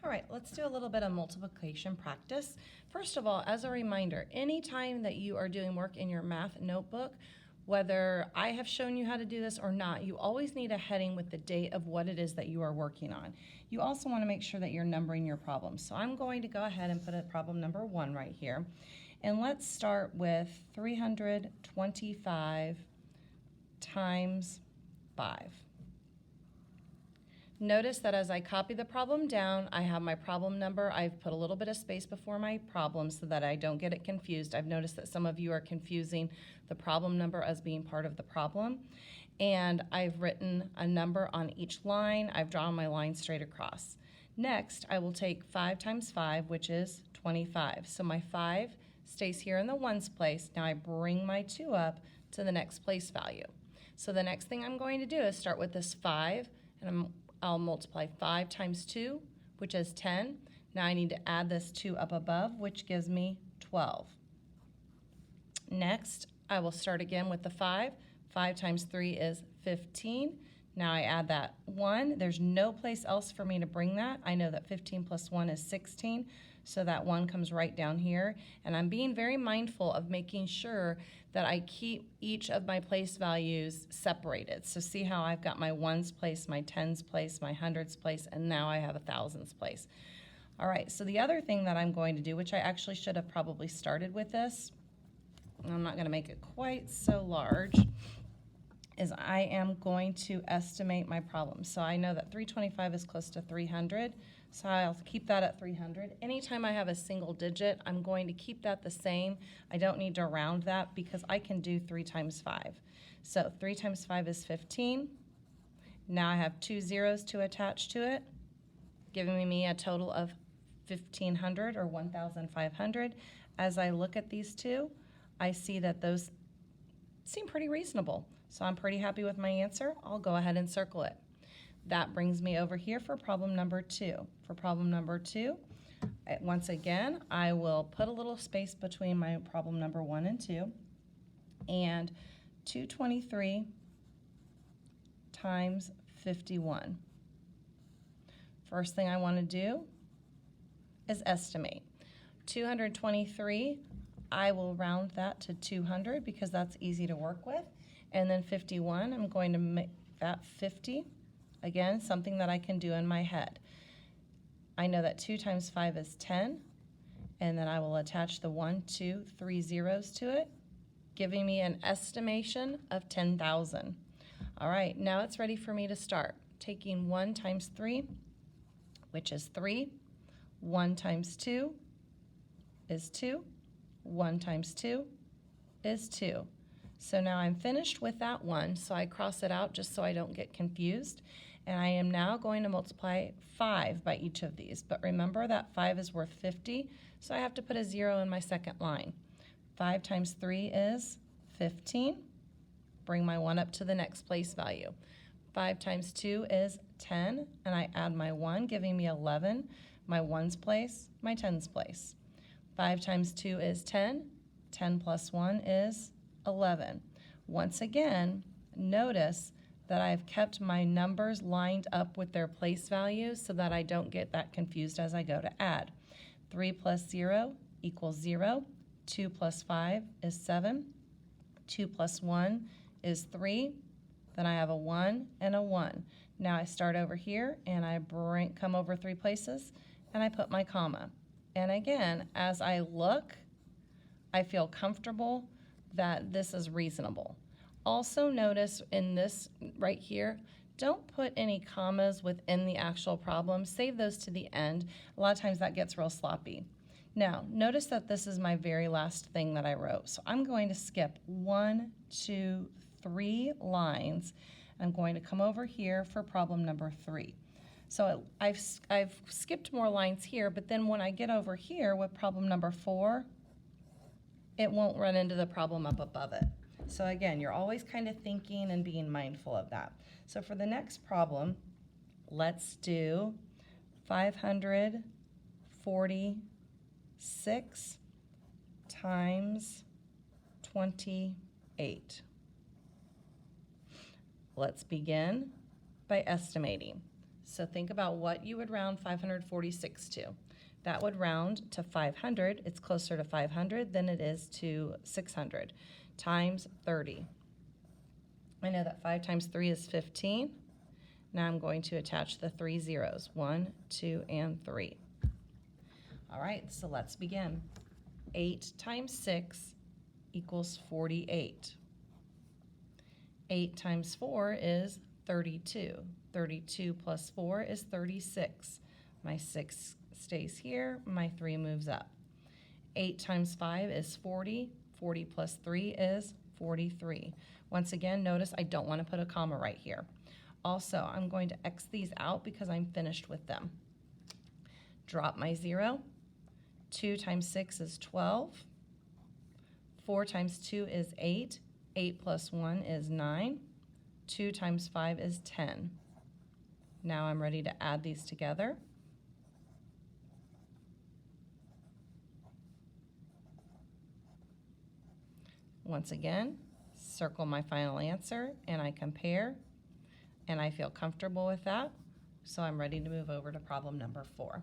All right, let's do a little bit of multiplication practice. First of all, as a reminder, anytime that you are doing work in your math notebook, whether I have shown you how to do this or not, you always need a heading with the date of what it is that you are working on. You also want to make sure that you're numbering your problems. So I'm going to go ahead and put a problem number 1 right here. And let's start with 325 times 5. Notice that as I copy the problem down, I have my problem number. I've put a little bit of space before my problem so that I don't get it confused. I've noticed that some of you are confusing the problem number as being part of the problem. And I've written a number on each line. I've drawn my line straight across. Next, I will take 5 times 5, which is 25. So my 5 stays here in the ones place. Now I bring my 2 up to the next place value. So the next thing I'm going to do is start with this 5, and I'll multiply 5 times 2, which is 10. Now I need to add this 2 up above, which gives me 12. Next, I will start again with the 5. 5 times 3 is 15. Now I add that 1. There's no place else for me to bring that. I know that 15 plus 1 is 16, so that 1 comes right down here. And I'm being very mindful of making sure that I keep each of my place values separated. So see how I've got my ones place, my tens place, my hundreds place, and now I have a thousands place. All right, so the other thing that I'm going to do, which I actually should have probably started with this, and I'm not going to make it quite so large, is I am going to estimate my problem. So I know that 325 is close to 300, so I'll keep that at 300. Anytime I have a single digit, I'm going to keep that the same. I don't need to round that because I can do 3 times 5. So 3 times 5 is 15. Now I have 2 zeros to attach to it, giving me a total of 1,500 or 1,500. As I look at these two, I see that those seem pretty reasonable. So I'm pretty happy with my answer. I'll go ahead and circle it. That brings me over here for problem number 2. For problem number 2, once again, I will put a little space between my problem number 1 and 2. And 223 times 51. First thing I want to do is estimate. 223, I will round that to 200 because that's easy to work with. And then 51, I'm going to make that 50. Again, something that I can do in my head. I know that 2 times 5 is 10, and then I will attach the 1, 2, 3 zeros to it, giving me an estimation of 10,000. All right, now it's ready for me to start. Taking 1 times 3, which is 3. 1 times 2 is 2. 1 times 2 is 2. So now I'm finished with that 1, so I cross it out just so I don't get confused. And I am now going to multiply 5 by each of these. But remember that 5 is worth 50, so I have to put a 0 in my second line. 5 times 3 is 15. Bring my 1 up to the next place value. 5 times 2 is 10, and I add my 1, giving me 11. My 1's place, my 10's place. 5 times 2 is 10. 10 plus 1 is 11. Once again, notice that I've kept my numbers lined up with their place values so that I don't get that confused as I go to add. 3 plus 0 equals 0. 2 plus 5 is 7. 2 plus 1 is 3. Then I have a 1 and a 1. Now I start over here and I come over 3 places and I put my comma. And again, as I look, I feel comfortable that this is reasonable. Also notice in this right here, don't put any commas within the actual problem. Save those to the end. A lot of times that gets real sloppy. Now, notice that this is my very last thing that I wrote. So I'm going to skip 1, 2, 3 lines. I'm going to come over here for problem number 3. So I've skipped more lines here, but then when I get over here with problem number 4, it won't run into the problem up above it. So again, you're always kind of thinking and being mindful of that. So for the next problem, let's do 546 times 28. Let's begin by estimating. So think about what you would round 546 to. That would round to 500. It's closer to 500 than it is to 600 times 30. I know that 5 times 3 is 15. Now I'm going to attach the 3 zeros, 1, 2, and 3. All right, so let's begin. 8 times 6 equals 48. 8 times 4 is 32. 32 plus 4 is 36. My 6 stays here, my 3 moves up. 8 times 5 is 40. 40 plus 3 is 43. Once again, notice I don't want to put a comma right here. Also, I'm going to X these out because I'm finished with them. Drop my 0. 2 times 6 is 12. 4 times 2 is 8. 8 plus 1 is 9. 2 times 5 is 10. Now I'm ready to add these together. Once again, circle my final answer and I compare, and I feel comfortable with that, so I'm ready to move over to problem number 4.